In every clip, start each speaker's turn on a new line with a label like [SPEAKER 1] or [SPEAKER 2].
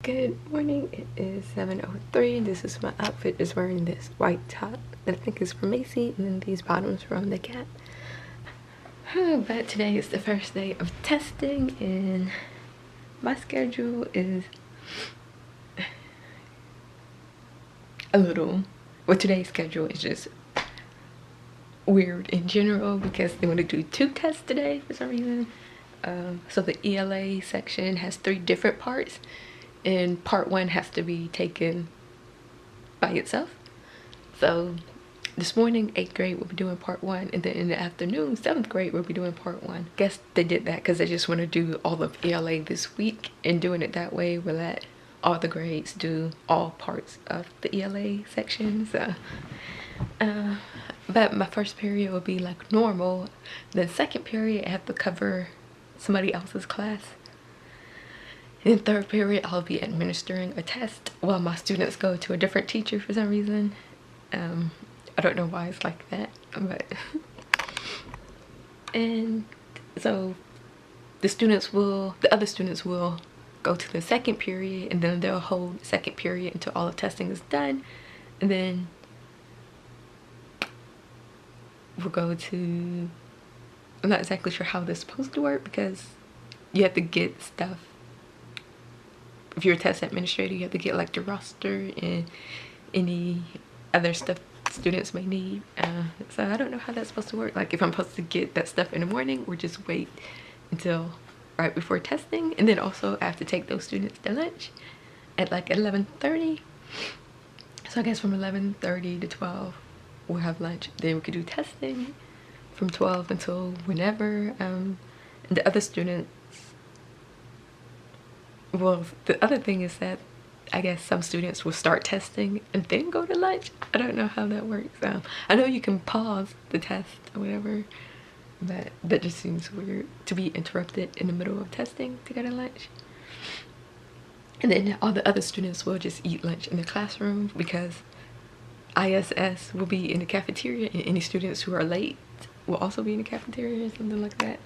[SPEAKER 1] Good morning, it is 7:03. This is my outfit, is wearing this white top that I think is from Macy, and then these bottoms from the Gap. But today is the first day of testing, and my schedule is today's schedule is just weird in general because they want to do 2 tests today for some reason. So the ELA section has 3 different parts, and part 1 has to be taken by itself. So this morning 8th grade will be doing part 1, and then in the afternoon 7th grade will be doing part 1. Guess they did that because they just want to do all of ELA this week, and doing it that way will let all the grades do all parts of the ELA section. So but my first period will be like normal. Then second period I have to cover somebody else's class. In third period I'll be administering a test while my students go to a different teacher for some reason. I don't know why it's like that, but and so the other students will go to the second period, and then they'll hold second period until all the testing is done, and then we'll go to, I'm not exactly sure how this is supposed to work because you have to get stuff. If you're a test administrator, you have to get like the roster and any other stuff students may need. So I don't know how that's supposed to work. Like if I'm supposed to get that stuff in the morning or just wait until right before testing. And then also I have to take those students to lunch at like 11:30. So I guess from 11:30 to 12 we'll have lunch. Then we could do testing from 12 until whenever. And the other students, well, the other thing is that I guess some students will start testing and then go to lunch. I don't know how that works. I know you can pause the test or whatever, but that just seems weird to be interrupted in the middle of testing to go to lunch. And then all the other students will just eat lunch in the classroom because ISS will be in the cafeteria, and any students who are late will also be in the cafeteria or something like that.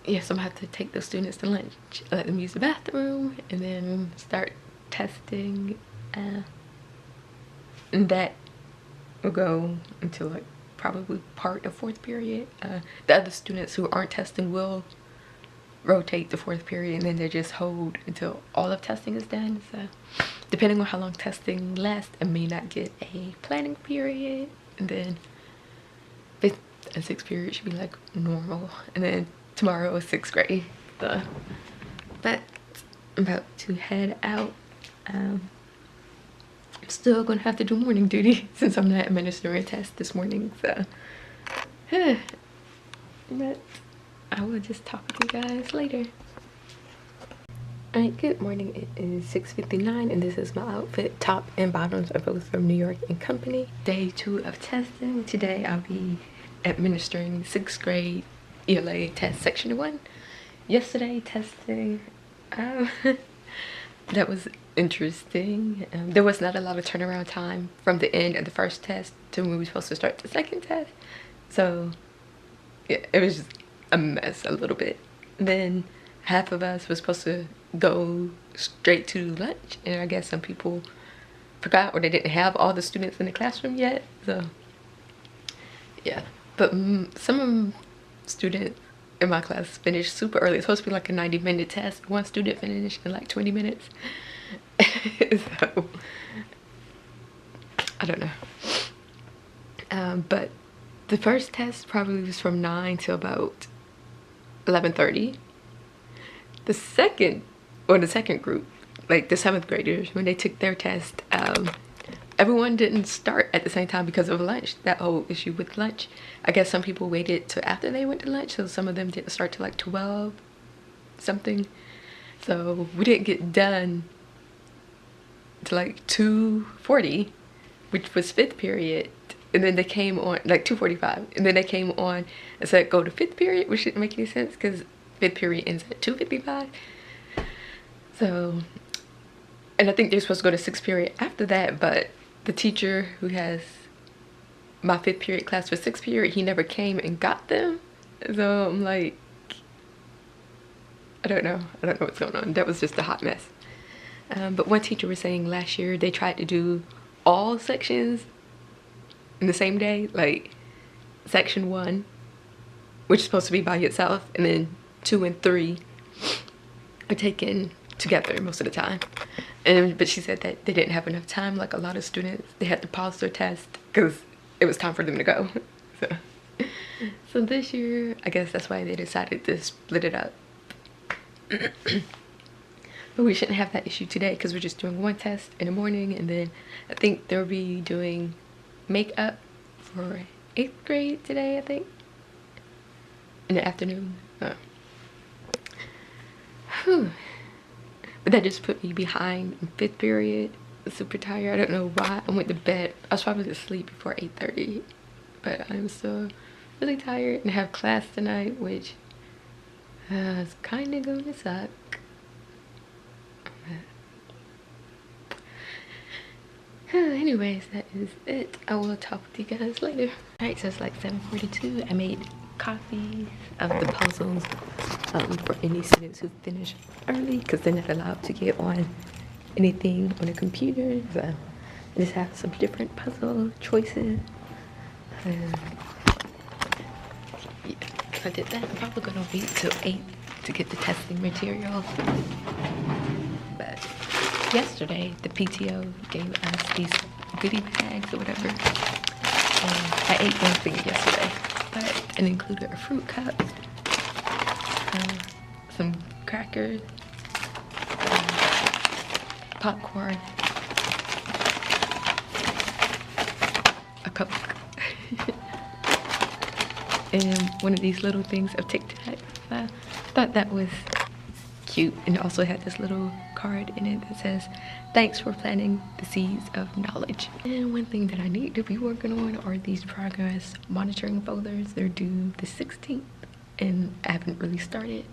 [SPEAKER 1] Yes, I'm gonna have to take those students to lunch, let them use the bathroom, and then start testing. And that will go until like probably part of 4th period. The other students who aren't testing will rotate the 4th period, and then they just hold until all of testing is done. So depending on how long testing lasts, I may not get a planning period, and then 5th and 6th period should be like normal, and then tomorrow is 6th grade. So, but I'm about to head out. I'm still gonna have to do morning duty since I'm not administering a test this morning. So, but I will just talk to you guys later. Alright, good morning. It is 6:59, and this is my outfit. Top and bottoms are both from New York & Company. Day 2 of testing. Today I'll be administering 6th grade ELA test section 1. Yesterday testing, that was interesting. There was not a lot of turnaround time from the end of the first test to when we were supposed to start the second test. So yeah, it was just a mess a little bit. Then half of us was supposed to go straight to lunch, and I guess some people forgot, or they didn't have all the students in the classroom yet. So yeah, but some students in my class finished super early. It's supposed to be like a 90-minute test. One student finished in like 20 minutes. So I don't know. But the first test probably was from 9 till about 11:30. The second group, like the 7th graders, when they took their test, everyone didn't start at the same time because of lunch. That whole issue with lunch. I guess some people waited till after they went to lunch, so some of them didn't start till like 12 something. So we didn't get done to like 2:40, which was 5th period. And then they came on like 2:45, and then they came on and said go to 5th period, which didn't make any sense because 5th period ends at 2:55. So, and I think they're supposed to go to 6th period after that, but the teacher who has my 5th period class for 6th period, he never came and got them. So I'm like, I don't know what's going on. That was just a hot mess. But one teacher was saying last year they tried to do all sections in the same day, like section 1, which is supposed to be by itself, and then 2 and 3 are taken together most of the time. But she said that they didn't have enough time. Like a lot of students, they had to pause their test because it was time for them to go. So this year, I guess that's why they decided to split it up. But we shouldn't have that issue today because we're just doing one test in the morning, and then I think they'll be doing makeup for 8th grade today, I think, in the afternoon. But that just put me behind in 5th period. Super tired. I don't know why. I went to bed. I was probably asleep before 8:30, but I'm still really tired and have class tonight, which is kind of gonna suck. Anyways, that is it. I will talk with you guys later. Alright, so it's like 7:42. I made copies of the puzzles for any students who finish early because they're not allowed to get on anything on a computer. So I just have some different puzzle choices. Yeah, I did that. I'm probably gonna wait till 8 to get the testing material. But yesterday, the PTO gave us these goodie bags or whatever. I ate one thing yesterday, but it included a fruit cup, some crackers, popcorn, a Coke, and one of these little things of Tic Tac. I thought that was cute, and it also had this little card in it that says, "Thanks for planting the seeds of knowledge." And one thing that I need to be working on are these progress monitoring folders. They're due the 16th, and I haven't really started.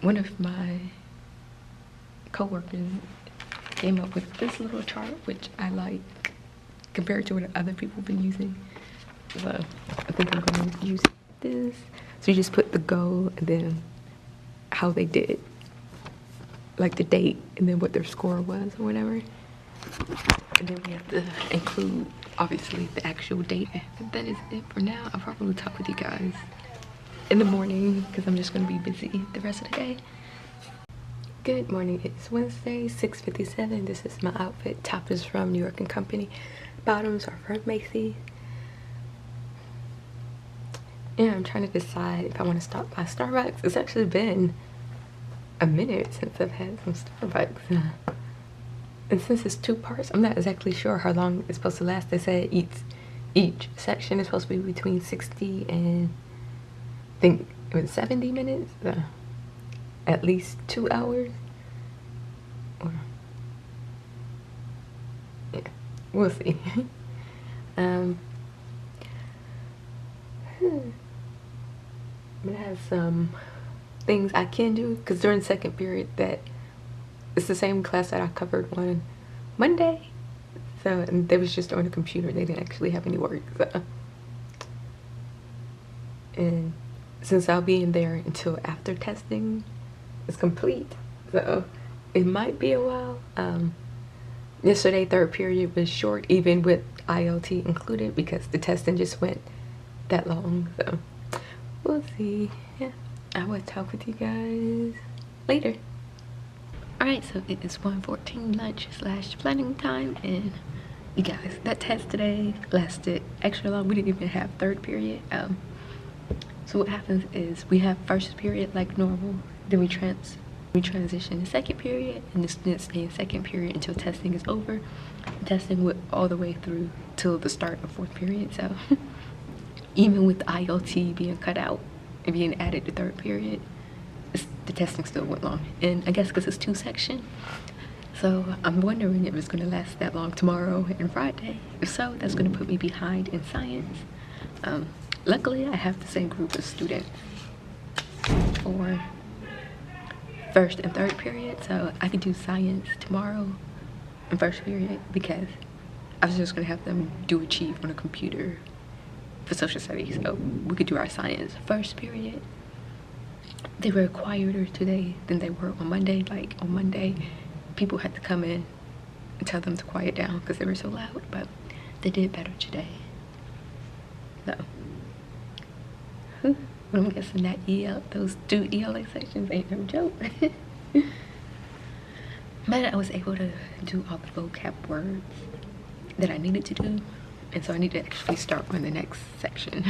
[SPEAKER 1] One of my co-workers came up with this little chart, which I like compared to what other people have been using. So I think I'm going to use this. So you just put the goal and then how they did, like the date and then what their score was or whatever. And then we have to include, obviously, the actual date. But that is it for now. I'll probably talk with you guys in the morning because I'm just going to be busy the rest of the day. Good morning. It's Wednesday, 6:57. This is my outfit. Top is from New York & Company. Bottoms are from Macy's. Yeah, I'm trying to decide if I want to stop by Starbucks. It's actually been a minute since I've had some Starbucks. And since it's 2 parts, I'm not exactly sure how long it's supposed to last. They said each section is supposed to be between 60 and I think it was 70 minutes. At least 2 hours. Or, yeah, we'll see. I'm gonna have some things I can do because during second period that it's the same class that I covered on Monday. So, and they was just on the computer. They didn't actually have any work. So. And since I'll be in there until after testing is complete, so it might be a while. Yesterday, third period was short, even with ILT included, because the testing just went that long. So we'll see. Yeah, I will talk with you guys later. Alright, so it is 1:14 lunch / planning time, and you guys, that test today lasted extra long. We didn't even have third period. So what happens is we have first period like normal, then we transition to second period, and the students stay in second period until testing is over. Testing went all the way through till the start of fourth period. So even with ILT being cut out and being added to third period, the testing still went long. And I guess because it's 2 sections, so I'm wondering if it's going to last that long tomorrow and Friday. If so, that's going to put me behind in science. Luckily, I have the same group of students for first and third period, so I could do science tomorrow in first period because I was just going to have them do Achieve on a computer for social studies. So we could do our science first period, they were quieter today than they were on Monday. Like on Monday, people had to come in and tell them to quiet down because they were so loud, but they did better today. So, but I'm guessing that those 2 ELA sections ain't no joke. But I was able to do all the vocab words that I needed to do, and so I need to actually start on the next section.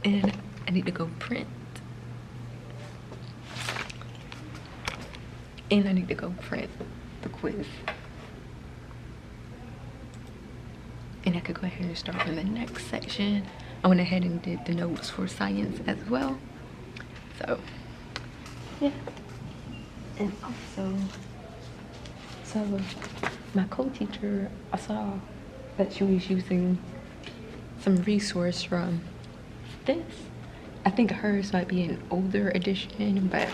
[SPEAKER 1] And I need to go print, and I need to go print the quiz, and I could go ahead and start on the next section. I went ahead and did the notes for science as well. So yeah. And also, so my co-teacher, I saw that she was using some resource from this. I think hers might be an older edition, but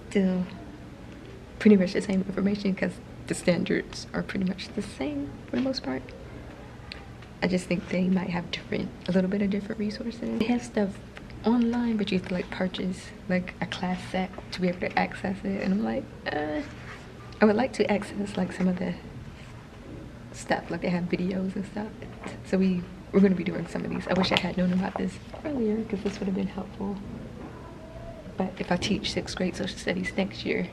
[SPEAKER 1] still pretty much the same information because the standards are pretty much the same for the most part. I just think they might have a little bit of different resources. They have stuff online, but you have to like purchase like a class set to be able to access it, and I'm like, I would like to access like some of the stuff, like they have videos and stuff. So we're going to be doing some of these. I wish I had known about this earlier because this would have been helpful. But if I teach 6th grade social studies next year,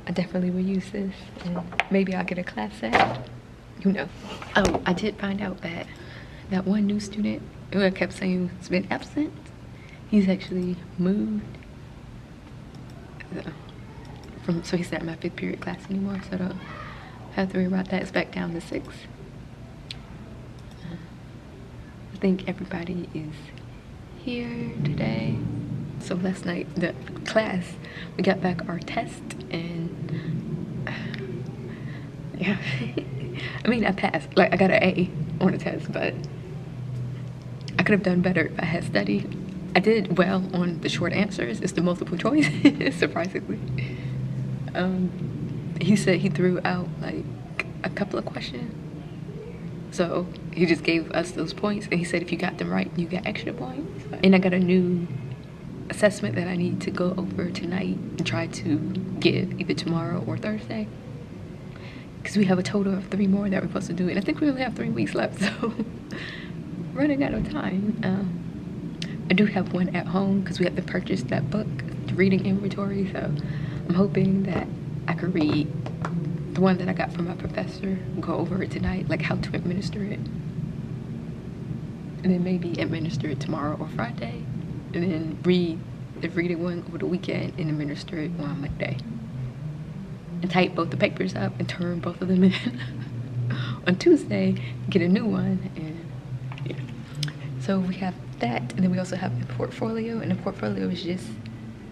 [SPEAKER 1] I definitely will use this, and maybe I'll get a class set. Who knows? Oh, I did find out that that one new student who I kept saying has been absent, he's actually moved. So he's not in my 5th period class anymore, so I don't have to worry about that. It's back down to 6. I think everybody is here today. So last night, the class, we got back our test, and yeah. I mean, I passed. Like, I got an A on the test, but I could have done better if I had studied. I did well on the short answers. It's the multiple choice, surprisingly. He said he threw out like a couple of questions. So he just gave us those points, and he said if you got them right, you got extra points. And I got a new assessment that I need to go over tonight and try to give either tomorrow or Thursday. Because we have a total of 3 more that we're supposed to do, and I think we only have 3 weeks left, so running out of time. I do have one at home because we have to purchase that book, the reading inventory, so I'm hoping that I could read the one that I got from my professor, go over it tonight, like how to administer it, and then maybe administer it tomorrow or Friday, and then read the reading one over the weekend and administer it on Monday, and type both the papers up and turn both of them in on Tuesday, get a new one. And yeah, so we have that, and then we also have a portfolio, and the portfolio is just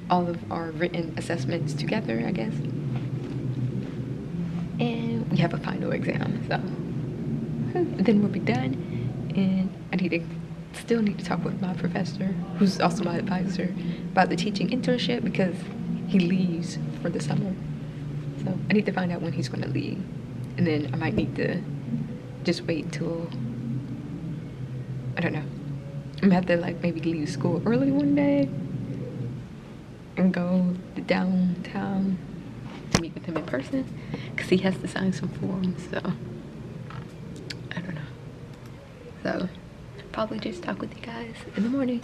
[SPEAKER 1] all of our written assessments together, I guess. And we have a final exam, so then we'll be done. And I still need to talk with my professor, who's also my advisor, about the teaching internship because he leaves for the summer. So I need to find out when he's going to leave, and then I might need to just wait until, I don't know, I'm gonna have to like maybe leave school early one day and go to downtown to meet with him in person because he has to sign some forms, so I don't know. So probably just talk with you guys in the morning.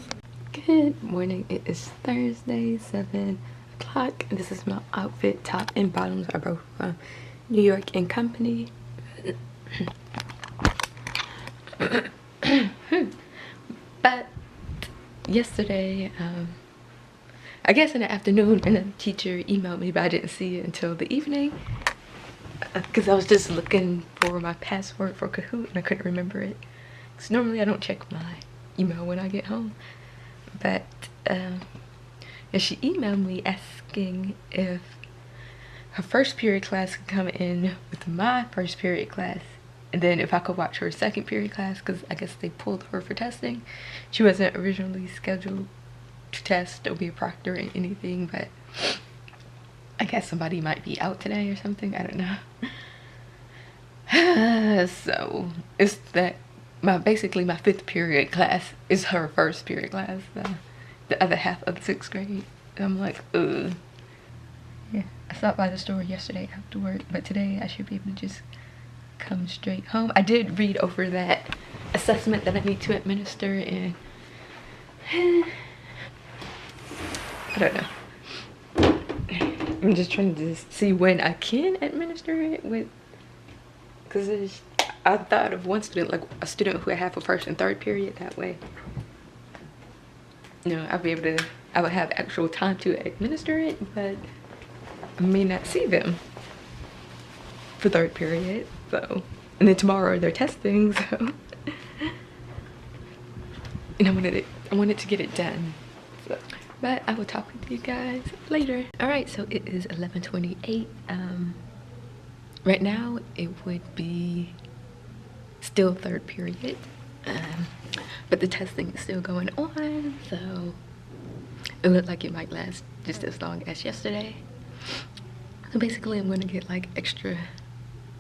[SPEAKER 1] Good morning. It is Thursday, 7 o'clock. This is my outfit. Top and bottoms are both from New York and Company. But yesterday, I guess in the afternoon, and the teacher emailed me, but I didn't see it until the evening because I was just looking for my password for Kahoot and I couldn't remember it. Because normally I don't check my email when I get home. But and she emailed me asking if her 1st period class could come in with my 1st period class, and then if I could watch her 2nd period class, because I guess they pulled her for testing. She wasn't originally scheduled to test or be a proctor in anything, but I guess somebody might be out today or something, I don't know. So it's that basically my 5th period class is her 1st period class, the other half of the 6th grade. And I'm like, ugh. Yeah, I stopped by the store yesterday after work, but today I should be able to just come straight home. I did read over that assessment that I need to administer, and I don't know. I'm just trying to see when I can administer it with, because I thought of one student, like a student who would have a 1st and 3rd period. That way, you know, I'll be able to, I would have actual time to administer it, but I may not see them for 3rd period. So, and then tomorrow they're testing, so and I wanted to get it done. So, but I will talk with you guys later. All right, so it is 11:28. Right now it would be still 3rd period, but the testing is still going on, so it looked like it might last just as long as yesterday. So basically I'm gonna get like extra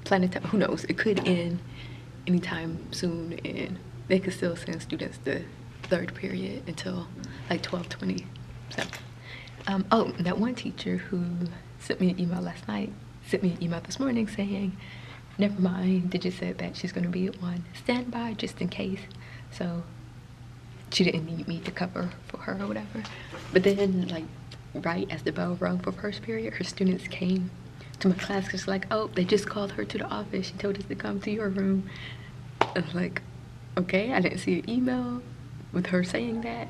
[SPEAKER 1] planning time. Who knows, it could end anytime soon, and they could still send students to 3rd period until like 12:20. So oh, that one teacher who sent me an email last night sent me an email this morning saying, never mind, they just said that she's going to be on standby just in case, so she didn't need me to cover for her or whatever. But then, like, right as the bell rung for 1st period, her students came to my class because like, oh, they just called her to the office, she told us to come to your room. I was like, okay, I didn't see an email with her saying that.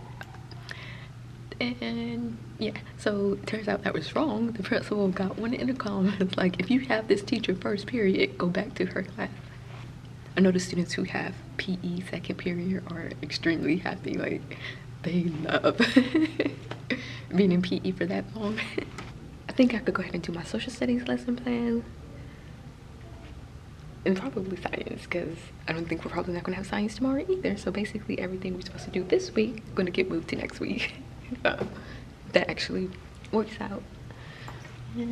[SPEAKER 1] And yeah, so it turns out that was wrong. The principal got one in the comments like, if you have this teacher 1st period, go back to her class. I know the students who have PE 2nd period are extremely happy, like they love being in PE for that long. I think I could go ahead and do my social studies lesson plan and probably science, because I don't think we're probably not going to have science tomorrow either. So basically everything we're supposed to do this week is going to get moved to next week. That actually works out. Yeah,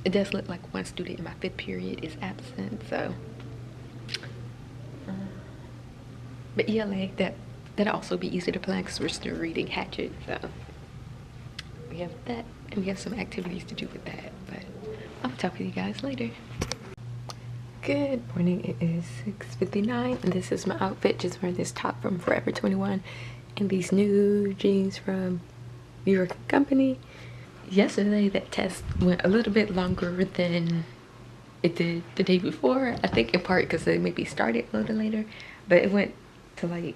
[SPEAKER 1] it does look like one student in my 5th period is absent, so but ELA, that'll also be easy to plan because we're still reading Hatchet, so we have that, and we have some activities to do with that. But I'll talk with you guys later. Good morning, it is 6:59 and this is my outfit. Just wearing this top from Forever 21 and these new jeans from New York Company. Yesterday that test went a little bit longer than it did the day before. I think in part because they maybe started a little later, but it went to like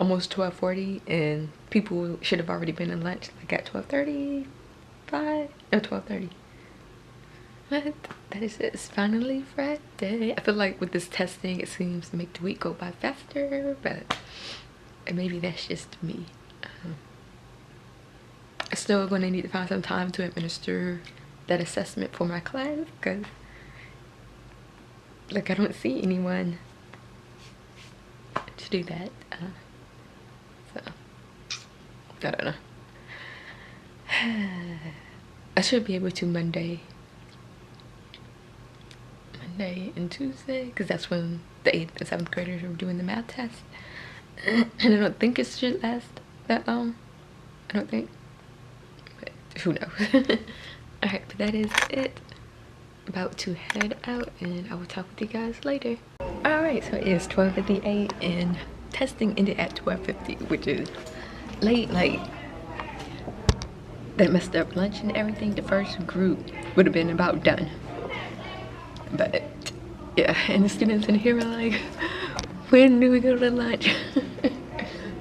[SPEAKER 1] almost 12:40 and people should have already been in lunch like at 12:35 or 12:30. But that is it. It's finally Friday. I feel like with this testing, it seems to make the week go by faster, but maybe that's just me. I'm still going to need to find some time to administer that assessment for my class, because like I don't see anyone to do that. So I don't know. I should be able to Monday and Tuesday, because that's when the 8th and 7th graders are doing the math test. And I don't think it should last that long. I don't think, but who knows. All right, but that is it. About to head out, and I will talk with you guys later. All right, so it is 12:58 and testing ended at 12:50, which is late. Like, they messed up lunch and everything. The first group would have been about done, but yeah, and the students in here are like, when do we go to lunch?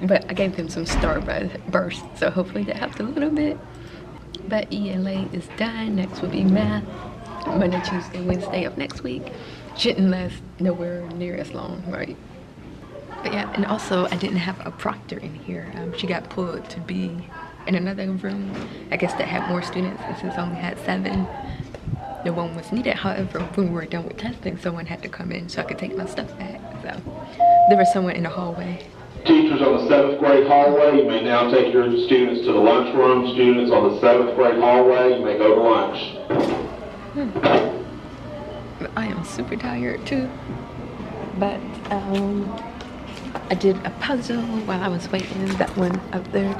[SPEAKER 1] But I gave them some Starburst, so hopefully that helped a little bit. But ELA is done. Next will be math, Monday, Tuesday, Wednesday of next week. Shouldn't last nowhere near as long, right? But yeah, and also I didn't have a proctor in here. She got pulled to be in another room. I guess that had more students, and since I only had 7, no one was needed. However, when we were done with testing, someone had to come in so I could take my stuff back. So there was someone in the hallway.
[SPEAKER 2] Teachers on the 7th grade hallway, you may now take your students to the lunchroom. Students on the 7th grade hallway, you may go to lunch.
[SPEAKER 1] I am super tired too. But I did a puzzle while I was waiting. That one up there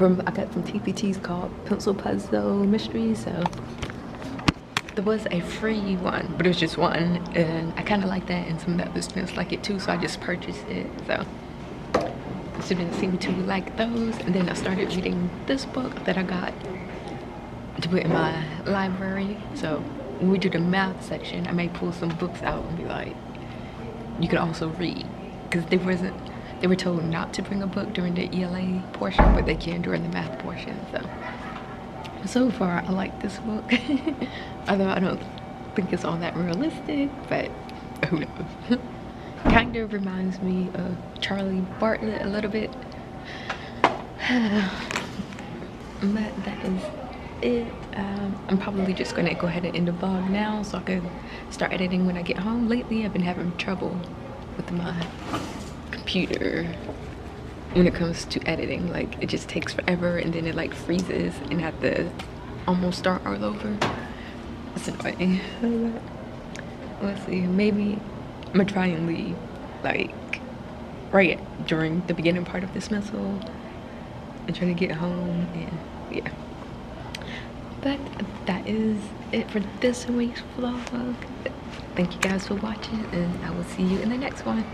[SPEAKER 1] I got from TPT's called Pencil Puzzle Mystery. So there was a free one, but it was just one, and I kind of like that, and some of the other students like it too, so I just purchased it. So students seem to like those, and then I started reading this book that I got to put in my library. So when we do the math section, I may pull some books out and be like, you can also read, because they were told not to bring a book during the ELA portion, but they can during the math portion. So far I like this book. Although I don't think it's all that realistic, but who knows. Kind of reminds me of Charlie Bartlett a little bit. But that is it. I'm probably just gonna go ahead and end the vlog now so I can start editing when I get home. Lately I've been having trouble with my computer when it comes to editing. Like, it just takes forever, and then it like freezes and I have to almost start all over. It's annoying. Let's see, maybe I'm gonna try and leave like right during the beginning part of dismissal and try to get home, and yeah. But that is it for this week's vlog. Thank you guys for watching, and I will see you in the next one.